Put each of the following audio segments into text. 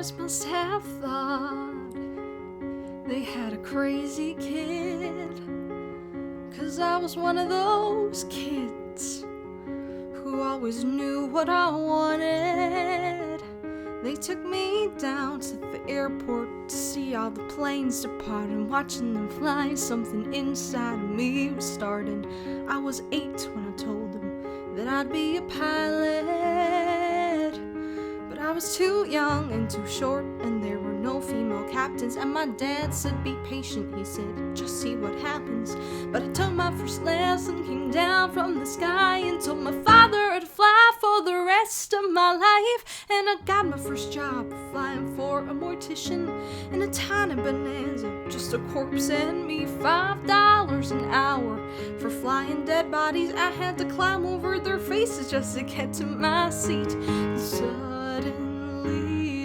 stars must have thought they had a crazy kid, 'cause I was one of those kids who always knew what I wanted. They took me down to the airport to see all the planes depart, and watching them fly, something inside of me was starting. I was 8 when I told them that I'd be a pilot, but I was too young and too short, and there were no female captains. And my dad said, be patient, he said, just see what happens. But I took my first lesson, came down from the sky, and told my father to fly for the rest of my life. And I got my first job flying for a mortician in a tiny bonanza, just a corpse and me. $5 an hour for flying dead bodies. I had to climb over their faces just to get to my seat. And suddenly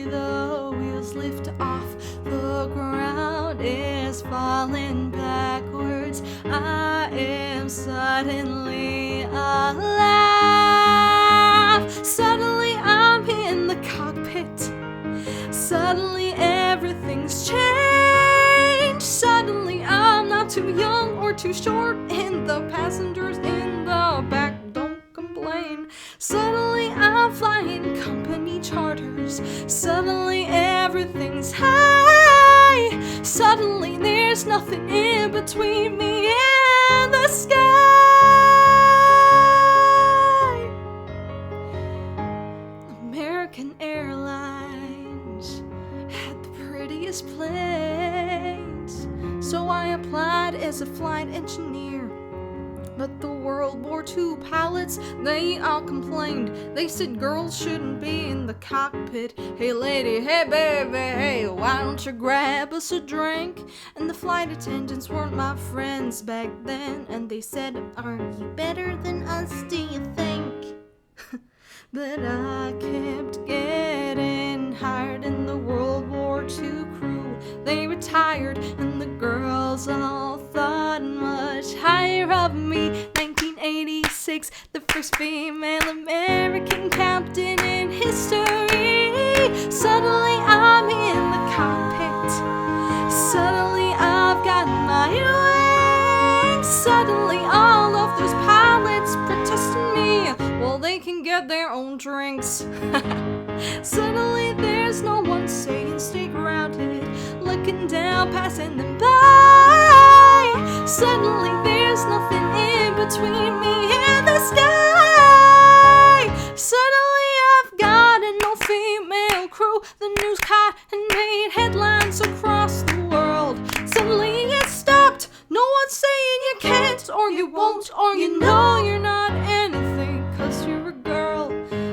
the wheels lift off, the ground is falling backwards. I am suddenly alive. Suddenly I'm in the cockpit. Suddenly everything's changed. Suddenly I'm not too young or too short, and the passengers in the back don't complain. Suddenly I'm flying company charters. Suddenly everything's high. Suddenly there's nothing in between me and the sky. American Airlines had the prettiest planes, so I applied as a flight engineer. But the World War II pilots, they all complained. They said girls shouldn't be in the cockpit. Hey lady, hey baby, hey, why don't you grab us a drink? And the flight attendants weren't my friends back then, and they said, are you better than us, do you think? But I kept getting hired in the World War II crew. They retired and the girls all thought much higher of me. 1986, the first female American captain in history. Suddenly I'm in the cockpit. Suddenly I've got my wings. Suddenly all of those pilots protesting me, well, they can get their own drinks. Suddenly there's no one saying stay grounded, looking down, passing them by. Suddenly there's nothing in between me and the sky. Suddenly I've got an all-female crew. The news caught and made headlines across the world. Suddenly it stopped. No one's saying you can't, or you won't, or you know you're not anything 'cause you're a girl.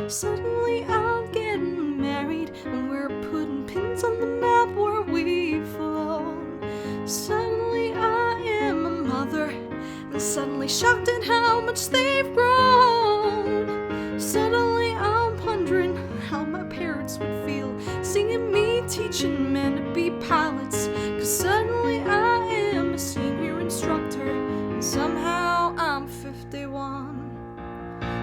Suddenly I'm getting married, and we're putting pins on the map where we've flown. Suddenly I am a mother, and suddenly shocked at how much they've grown. Suddenly I'm wondering how my parents would feel seeing me teaching men to be pilots. 'Cause suddenly I am a senior instructor, and somehow I'm 51.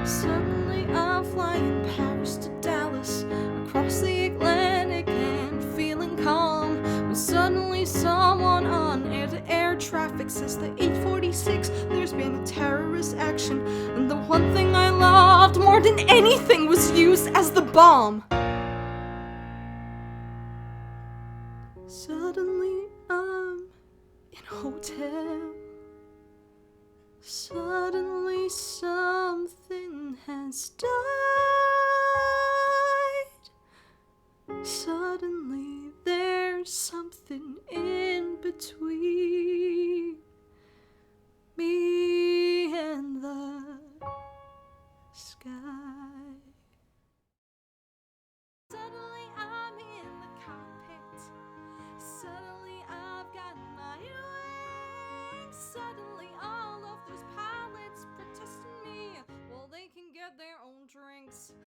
Suddenly I'm flying Paris to Dallas, across the Atlantic and feeling calm. When suddenly someone on air traffic says the 846, there's been a terrorist action, and the one thing I loved more than anything was used as the bomb. Suddenly I'm in a hotel. Suddenly something has died. Suddenly there's something in between me and the sky. Suddenly I'm in the cockpit. Suddenly I've got my wings. Suddenly all of those pilots protesting me, well, they can get their own drinks.